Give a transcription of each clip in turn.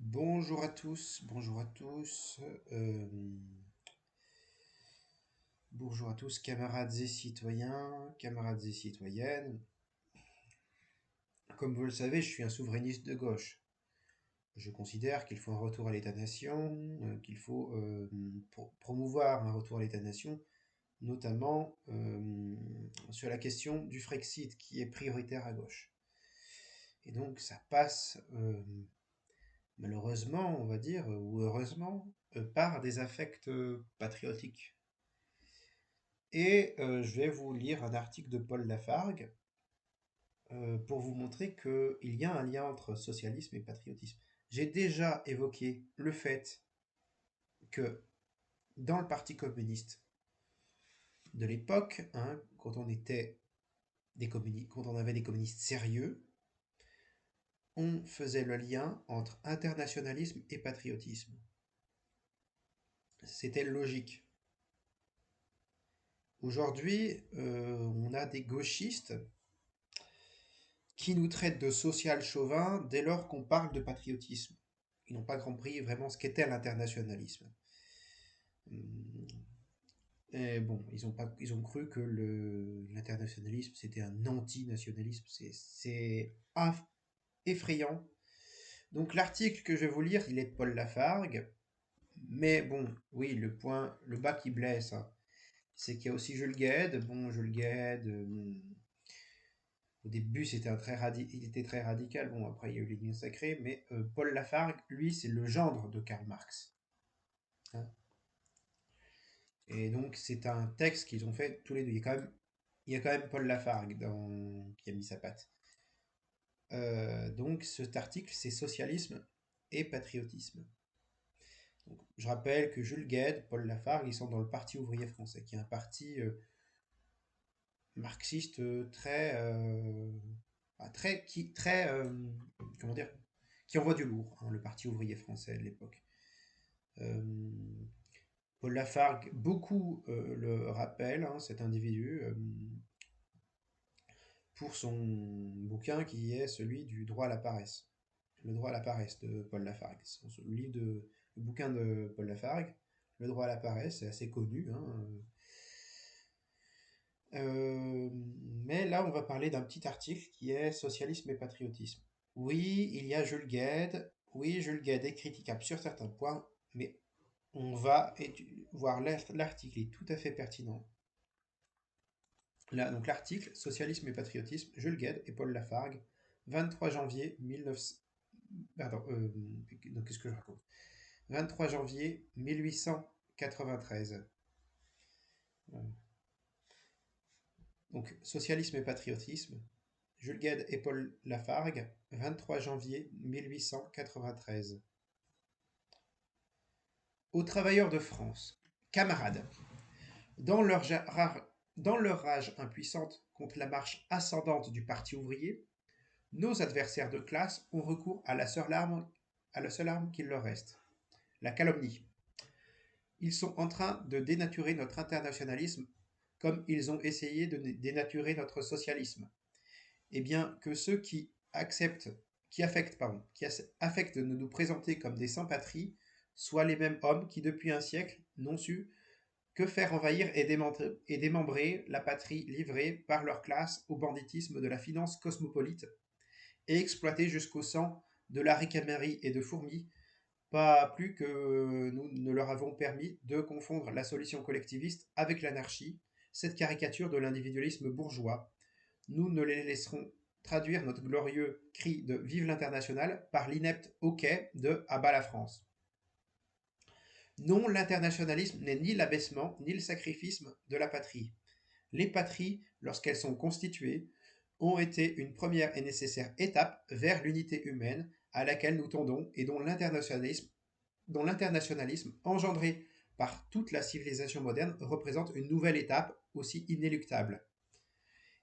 Bonjour à tous, bonjour à tous, euh, bonjour à tous, camarades et citoyens, camarades et citoyennes. Comme vous le savez, je suis un souverainiste de gauche. Je considère qu'il faut un retour à l'État-nation, qu'il faut promouvoir un retour à l'État-nation, notamment sur la question du Frexit, qui est prioritaire à gauche. Et donc ça passe, malheureusement, on va dire, ou heureusement, par des affects patriotiques. Et je vais vous lire un article de Paul Lafargue pour vous montrer qu'il y a un lien entre socialisme et patriotisme. J'ai déjà évoqué le fait que dans le Parti communiste de l'époque, hein, quand on était quand on avait des communistes sérieux, on faisait le lien entre internationalisme et patriotisme. C'était logique. Aujourd'hui, on a des gauchistes qui nous traitent de social chauvin dès lors qu'on parle de patriotisme. Ils n'ont pas compris vraiment ce qu'était l'internationalisme. Et bon, ils ont cru que l'internationalisme c'était un anti-nationalisme. C'est effrayant. Donc l'article que je vais vous lire, il est de Paul Lafargue. Mais bon, oui, le bas qui blesse, hein, c'est qu'il y a aussi Jules Gued. Bon, Jules Gued, au début, il était très radical. Bon, après, il y a eu les lignes sacrées. Mais Paul Lafargue, lui, c'est le gendre de Karl Marx, hein. Et donc, c'est un texte qu'ils ont fait tous les deux. Il y a quand même Paul Lafargue qui a mis sa patte. Donc, cet article, c'est socialisme et patriotisme. Donc, je rappelle que Jules Gued, Paul Lafargue, ils sont dans le Parti ouvrier français, qui est un parti marxiste comment dire, qui envoie du lourd, hein, le Parti ouvrier français de l'époque. Euh, Paul Lafargue, beaucoup le rappellent, hein, cet individu, pour son bouquin qui est celui du droit à la paresse. Le droit à la paresse de Paul Lafargue. Le bouquin de Paul Lafargue, Le droit à la paresse, c'est assez connu, hein. Euh, mais là, on va parler d'un petit article qui est Socialisme et patriotisme. Oui, il y a Jules Gued. Oui, Jules Gued est critiquable sur certains points, mais on va voir l'article est tout à fait pertinent. Là, donc l'article Socialisme et patriotisme, Jules Gued et Paul Lafargue, 23 janvier 1900. Pardon, donc qu'est-ce que je raconte? 23 janvier 1893. Donc Socialisme et patriotisme, Jules Gued et Paul Lafargue, 23 janvier 1893. Aux travailleurs de France, camarades, dans leur, dans leur rage impuissante contre la marche ascendante du Parti ouvrier, nos adversaires de classe ont recours à la seule arme qu'il leur reste, la calomnie. Ils sont en train de dénaturer notre internationalisme comme ils ont essayé de dénaturer notre socialisme. Eh bien, que ceux qui affectent de nous présenter comme des sans-patries soient les mêmes hommes qui, depuis un siècle, n'ont su que faire envahir et démembrer la patrie livrée par leur classe au banditisme de la finance cosmopolite et exploitée jusqu'au sang de la ricanerie et de fourmis, pas plus que nous ne leur avons permis de confondre la solution collectiviste avec l'anarchie, cette caricature de l'individualisme bourgeois. Nous ne les laisserons traduire notre glorieux cri de Vive l'international par l'inepte hoquet de À bas la France. Non, l'internationalisme n'est ni l'abaissement ni le sacrifice de la patrie. Les patries, lorsqu'elles sont constituées, ont été une première et nécessaire étape vers l'unité humaine à laquelle nous tendons et dont l'internationalisme engendré par toute la civilisation moderne représente une nouvelle étape aussi inéluctable.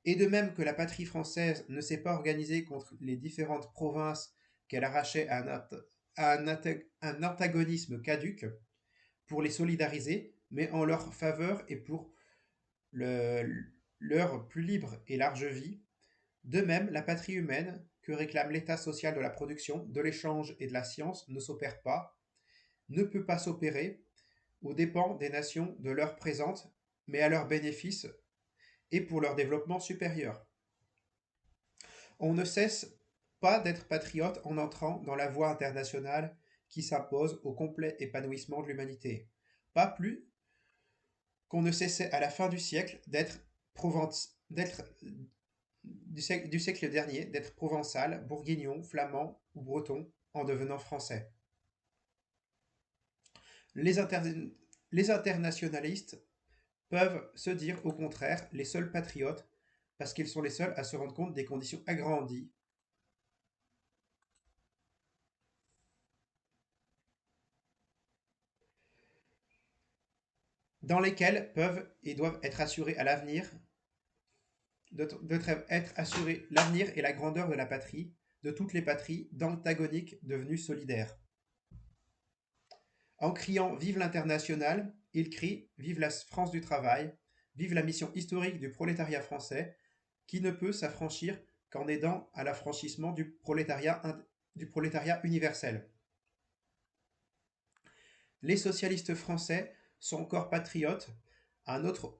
Et de même que la patrie française ne s'est pas organisée contre les différentes provinces qu'elle arrachait à un antagonisme caduc pour les solidariser, mais en leur faveur et pour leur plus libre et large vie, de même la patrie humaine, que réclame l'État social de la production, de l'échange et de la science ne s'opère pas, ne peut pas s'opérer aux dépens des nations de l'heure présente, mais à leur bénéfice et pour leur développement supérieur. On ne cesse pas d'être patriote en entrant dans la voie internationale qui s'impose au complet épanouissement de l'humanité. Pas plus qu'on ne cessait à la fin du siècle du siècle dernier d'être provençal, bourguignon, flamand ou breton en devenant français. Les, inter- les internationalistes peuvent se dire au contraire les seuls patriotes parce qu'ils sont les seuls à se rendre compte des conditions agrandies dans lesquelles peuvent et doivent être assurés à l'avenir, être assurés l'avenir et la grandeur de la patrie, de toutes les patries, d'antagoniques devenus solidaires. En criant Vive l'international, il crie Vive la France du travail, vive la mission historique du prolétariat français, qui ne peut s'affranchir qu'en aidant à l'affranchissement du prolétariat universel. Les socialistes français sont encore patriotes à un autre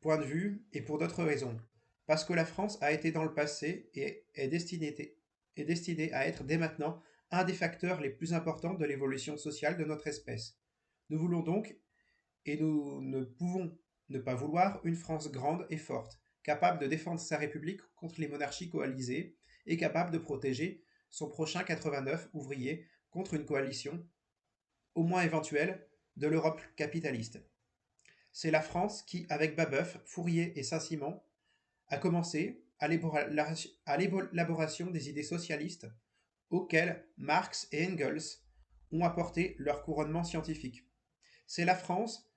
point de vue et pour d'autres raisons. Parce que la France a été dans le passé et est destinée à être dès maintenant un des facteurs les plus importants de l'évolution sociale de notre espèce. Nous voulons donc, et nous ne pouvons ne pas vouloir, une France grande et forte, capable de défendre sa République contre les monarchies coalisées et capable de protéger son prochain 89 ouvrier contre une coalition, au moins éventuelle, de l'Europe capitaliste. C'est la France qui, avec Babeuf, Fourier et Saint-Simon, a commencé à l'élaboration des idées socialistes auxquelles Marx et Engels ont apporté leur couronnement scientifique. C'est la France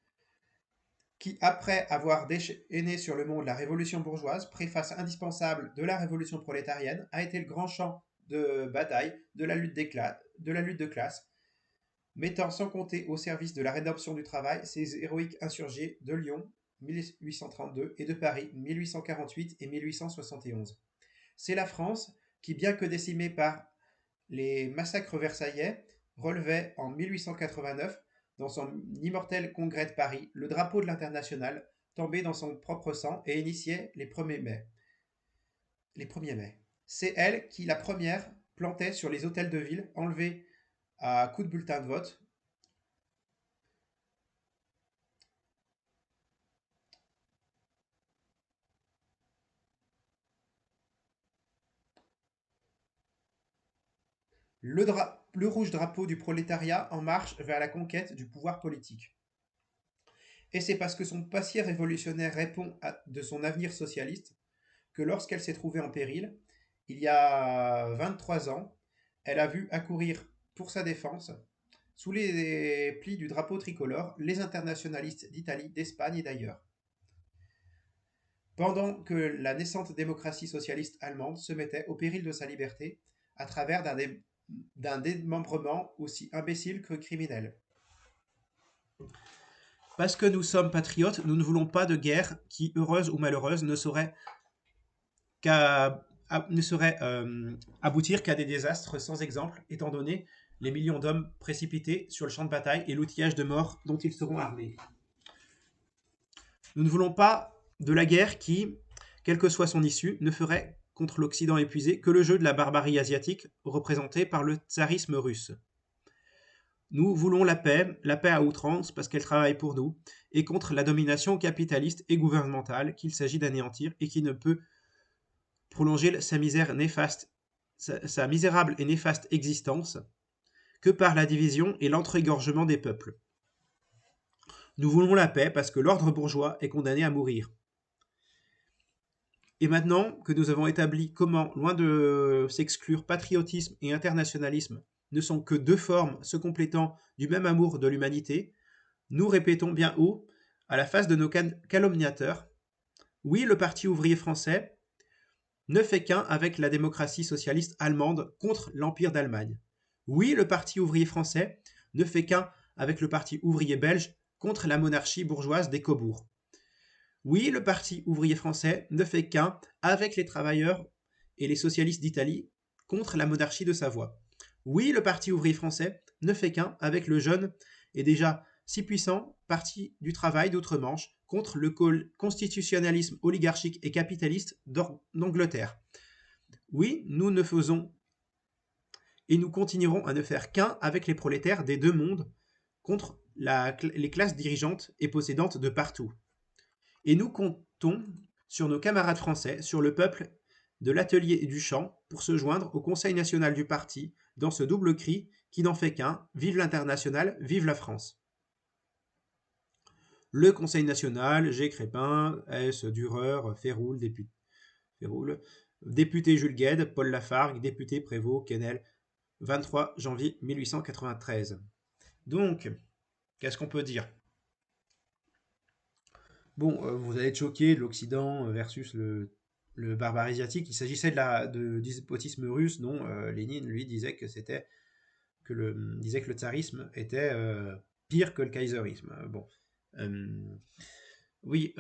qui, après avoir déchaîné sur le monde la révolution bourgeoise, préface indispensable de la révolution prolétarienne, a été le grand champ de bataille de la lutte de classe, mettant sans compter au service de la rédemption du travail ces héroïques insurgés de Lyon 1832 et de Paris 1848 et 1871. C'est la France qui, bien que décimée par les massacres versaillais, relevait en 1889, dans son immortel congrès de Paris, le drapeau de l'international, tombé dans son propre sang et initiait les 1er mai. Les 1er mai. C'est elle qui, la première, plantait sur les hôtels de ville, enlevés à coups de bulletin de vote, le rouge drapeau du prolétariat en marche vers la conquête du pouvoir politique. Et c'est parce que son passé révolutionnaire répond de son avenir socialiste que lorsqu'elle s'est trouvée en péril, il y a 23 ans, elle a vu accourir pour sa défense, sous les plis du drapeau tricolore, les internationalistes d'Italie, d'Espagne et d'ailleurs. Pendant que la naissante démocratie socialiste allemande se mettait au péril de sa liberté à travers d'un démembrement aussi imbécile que criminel. Parce que nous sommes patriotes, nous ne voulons pas de guerre qui, heureuse ou malheureuse, ne saurait aboutir qu'à des désastres sans exemple, étant donné les millions d'hommes précipités sur le champ de bataille et l'outillage de mort dont ils seront armés. Nous ne voulons pas de la guerre qui, quelle que soit son issue, ne ferait contre l'Occident épuisé que le jeu de la barbarie asiatique représenté par le tsarisme russe. Nous voulons la paix à outrance parce qu'elle travaille pour nous, et contre la domination capitaliste et gouvernementale qu'il s'agit d'anéantir et qui ne peut prolonger sa misérable et néfaste existence que par la division et l'entre-égorgement des peuples. Nous voulons la paix parce que l'ordre bourgeois est condamné à mourir. Et maintenant que nous avons établi comment, loin de s'exclure patriotisme et internationalisme, ne sont que deux formes se complétant du même amour de l'humanité, nous répétons bien haut, à la face de nos calomniateurs, oui, le Parti ouvrier français ne fait qu'un avec la démocratie socialiste allemande contre l'Empire d'Allemagne. Oui, le Parti ouvrier français ne fait qu'un avec le Parti ouvrier belge contre la monarchie bourgeoise des Cobourgs. Oui, le Parti ouvrier français ne fait qu'un avec les travailleurs et les socialistes d'Italie contre la monarchie de Savoie. Oui, le Parti ouvrier français ne fait qu'un avec le jeune et déjà si puissant Parti du travail d'outre-Manche contre le constitutionnalisme oligarchique et capitaliste d'Angleterre. Oui, nous ne faisons et nous continuerons à ne faire qu'un avec les prolétaires des deux mondes contre les classes dirigeantes et possédantes de partout. Et nous comptons sur nos camarades français, sur le peuple de l'atelier et du champ pour se joindre au Conseil national du parti dans ce double cri qui n'en fait qu'un: vive l'international, vive la France. Le Conseil national, G. Crépin, S. Dürer, Féroul, député Jules Guesde, Paul Lafargue, député Prévost, Quesnel, 23 janvier 1893. Donc, qu'est-ce qu'on peut dire? Bon, vous allez être choqué de l'Occident versus le barbarie asiatique. Il s'agissait du despotisme russe. Non, Lénine, lui, disait que disait que le tsarisme était pire que le kaiserisme. Bon. Oui,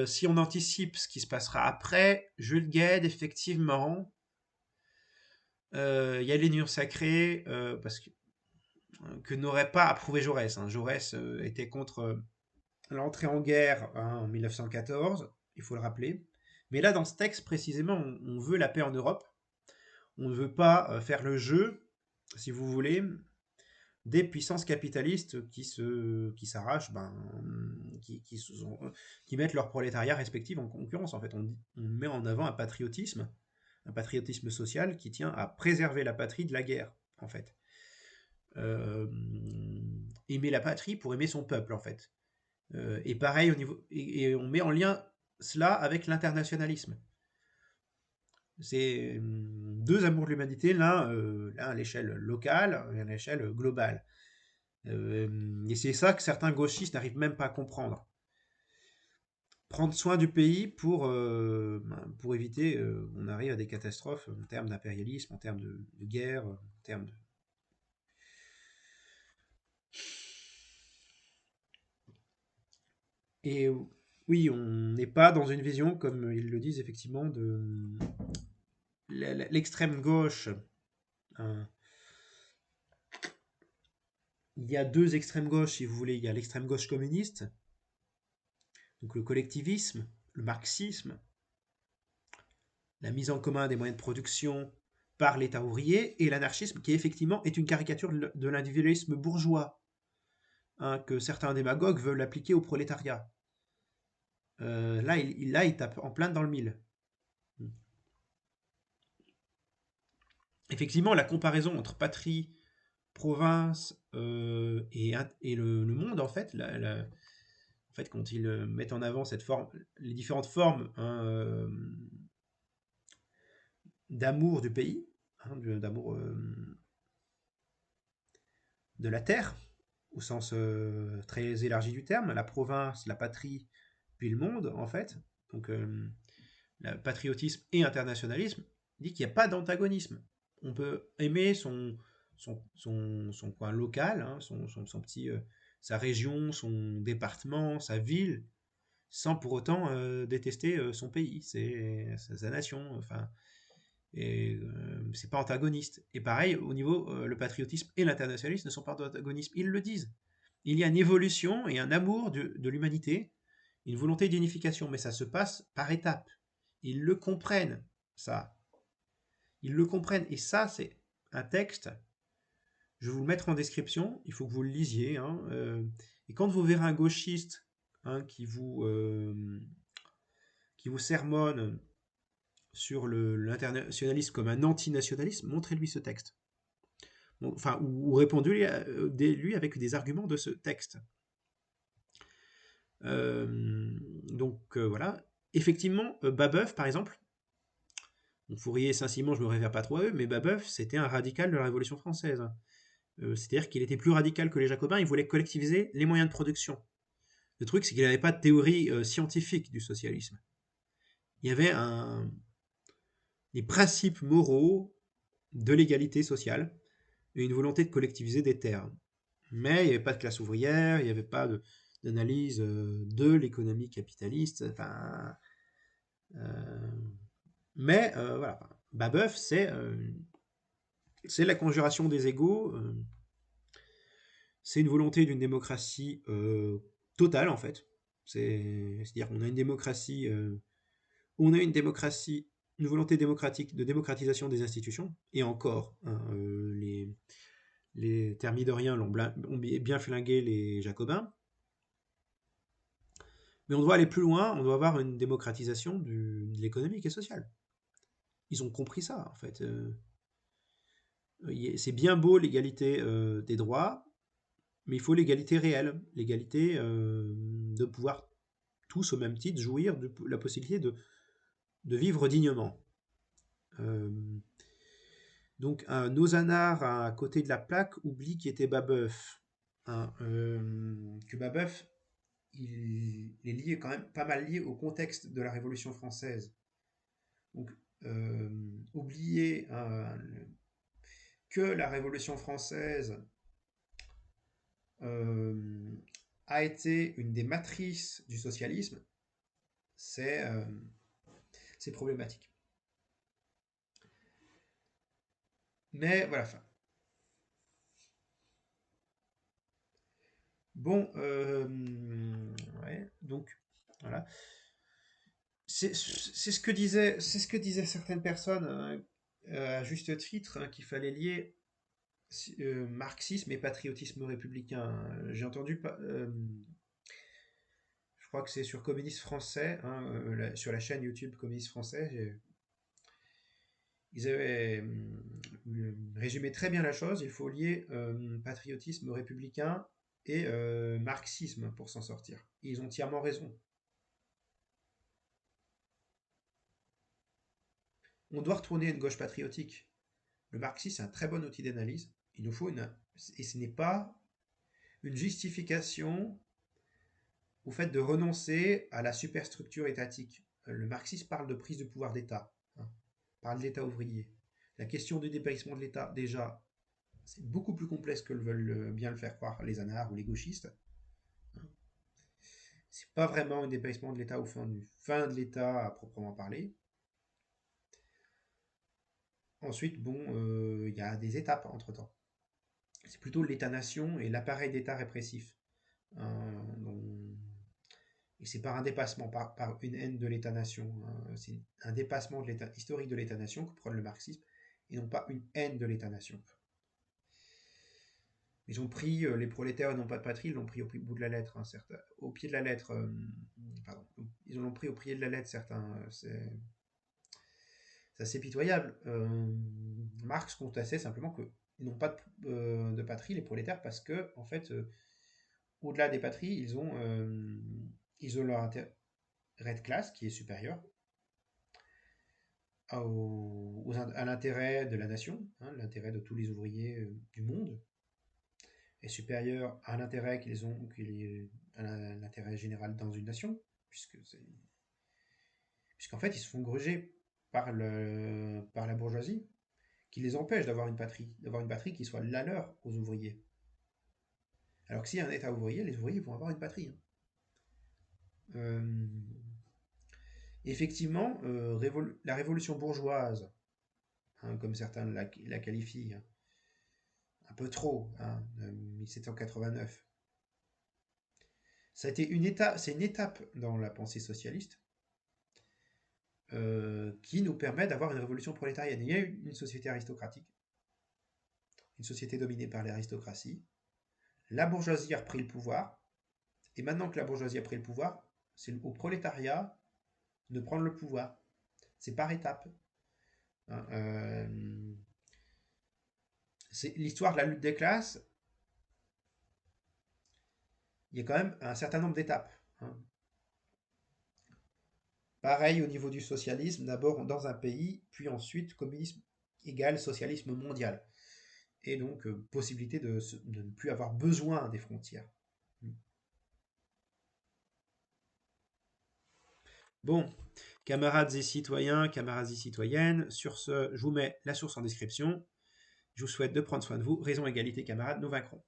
si on anticipe ce qui se passera après, Jules Guesde, effectivement, il y a l'union sacrée, parce que n'aurait pas approuvé Jaurès. Hein. Jaurès était contre l'entrée en guerre en 1914, il faut le rappeler. Mais là, dans ce texte, précisément, on veut la paix en Europe. On ne veut pas faire le jeu, si vous voulez, des puissances capitalistes qui s'arrachent, qui mettent leur prolétariat respectif en concurrence. En fait, on met en avant un patriotisme social qui tient à préserver la patrie de la guerre, en fait. Aimer la patrie pour aimer son peuple, en fait. Et pareil au niveau, et on met en lien cela avec l'internationalisme. C'est deux amours de l'humanité, l'un à l'échelle locale et à l'échelle globale. Et c'est ça que certains gauchistes n'arrivent même pas à comprendre. Prendre soin du pays pour éviter qu'on arrive à des catastrophes en termes d'impérialisme, en termes de guerre, en termes de... Et oui, on n'est pas dans une vision, comme ils le disent effectivement, de l'extrême gauche. Hein. Il y a deux extrêmes gauches, si vous voulez. Il y a l'extrême gauche communiste, donc le collectivisme, le marxisme, la mise en commun des moyens de production par l'État ouvrier, et l'anarchisme, qui effectivement est une caricature de l'individualisme bourgeois, hein, que certains démagogues veulent appliquer au prolétariat. Là, il tape en plein dans le mille. Effectivement, la comparaison entre patrie, province et le monde, en fait, en fait, quand ils mettent en avant les différentes formes, hein, d'amour du pays, hein, d'amour de la terre, au sens très élargi du terme, la province, la patrie, puis le monde, en fait. Donc, le patriotisme et internationalisme dit qu'il n'y a pas d'antagonisme. On peut aimer son coin local, hein, son petit, sa région, son département, sa ville, sans pour autant détester son pays, sa nation. Enfin, et c'est pas antagoniste. Et pareil, au niveau, le patriotisme et l'internationalisme ne sont pas antagonistes. Ils le disent. Il y a une évolution et un amour de l'humanité, une volonté d'unification, mais ça se passe par étapes. Ils le comprennent, ça. Ils le comprennent. Et ça, c'est un texte. Je vais vous le mettre en description. Il faut que vous le lisiez. Hein, et quand vous verrez un gauchiste, hein, qui vous sermonne sur l'internationalisme comme un antinationalisme, montrez-lui ce texte. Bon, enfin, ou répondez-lui avec des arguments de ce texte. Donc voilà. Effectivement, Babeuf, par exemple, Fourier et Saint-Simon, je me réfère pas trop à eux, mais Babeuf, c'était un radical de la Révolution française. C'est-à-dire qu'il était plus radical que les Jacobins, il voulait collectiviser les moyens de production. Le truc, c'est qu'il n'avait pas de théorie scientifique du socialisme. Il y avait des principes moraux de l'égalité sociale et une volonté de collectiviser des terres. Mais il n'y avait pas de classe ouvrière, il n'y avait pas d'analyse de l'économie capitaliste. Enfin, mais voilà, Babeuf, c'est C'est la conjuration des égaux. C'est une volonté d'une démocratie totale, en fait. C'est-à-dire qu'on a une démocratie, une volonté démocratique de démocratisation des institutions, et encore, hein, les thermidoriens ont bien flingué les jacobins, mais on doit aller plus loin, on doit avoir une démocratisation de l'économique et sociale. Ils ont compris ça, en fait. C'est bien beau l'égalité des droits, mais il faut l'égalité réelle, l'égalité de pouvoir tous au même titre jouir de la possibilité de vivre dignement. Donc nos anards à côté de la plaque oublient qui était Babeuf. Hein, que Babeuf, il est lié quand même pas mal lié au contexte de la Révolution française. Donc oublier que la Révolution française a été une des matrices du socialisme, c'est problématique. Mais voilà. Bon, ouais, donc voilà. C'est ce que disaient certaines personnes à juste titre, hein, qu'il fallait lier marxisme et patriotisme républicain. J'ai entendu, je crois que c'est sur Communiste Français, hein, sur la chaîne YouTube Communiste Français, ils avaient résumé très bien la chose. Il faut lier patriotisme républicain et marxisme pour s'en sortir. Et ils ont entièrement raison. On doit retourner à une gauche patriotique. Le marxisme est un très bon outil d'analyse. Il nous faut et ce n'est pas une justification au fait de renoncer à la superstructure étatique. Le marxisme parle de prise de pouvoir d'État, hein, parle de l'État ouvrier. La question du dépérissement de l'État, déjà, c'est beaucoup plus complexe que veulent bien le faire croire les anards ou les gauchistes. C'est pas vraiment un dépérissement de l'État au fin de l'État à proprement parler. Ensuite, bon, il y a des étapes entre-temps. C'est plutôt l'État-nation et l'appareil d'État répressif. Et c'est par un dépassement, par une haine de l'État-nation. C'est un dépassement de l'état historique de l'État-nation que prône le marxisme, et non pas une haine de l'État-nation. Ils ont pris les prolétaires et non pas de patrie, ils l'ont pris au bout de la lettre, hein, certains, au pied de la lettre. Pardon, ils l'ont pris au pied de la lettre, certains. C'est assez pitoyable. Marx constatait simplement qu'ils n'ont pas de patrie, les prolétaires, parce que, en fait, au-delà des patries, ils ont leur intérêt de classe qui est supérieur à l'intérêt de la nation, hein, l'intérêt de tous les ouvriers du monde, est supérieur à l'intérêt qu'ils ont, à l'intérêt général dans une nation, puisqu'en fait ils se font gruger par la bourgeoisie, qui les empêche d'avoir une patrie qui soit la leur aux ouvriers. Alors que s'il y a un État ouvrier, les ouvriers vont avoir une patrie. Effectivement, la révolution bourgeoise, hein, comme certains la qualifient, hein, un peu trop, hein, 1789, ça a été c'est une étape dans la pensée socialiste qui nous permet d'avoir une révolution prolétarienne. Il y a eu une société aristocratique, une société dominée par l'aristocratie. La bourgeoisie a repris le pouvoir, et maintenant que la bourgeoisie a pris le pouvoir, c'est au prolétariat de prendre le pouvoir. C'est par étapes. Hein, c'est l'histoire de la lutte des classes. Il y a quand même un certain nombre d'étapes. Hein. Pareil au niveau du socialisme, d'abord dans un pays, puis ensuite communisme égale socialisme mondial. Et donc possibilité de ne plus avoir besoin des frontières. Bon, camarades et citoyens, camarades et citoyennes, sur ce, je vous mets la source en description. Je vous souhaite de prendre soin de vous. Raison, égalité, camarades, nous vaincrons.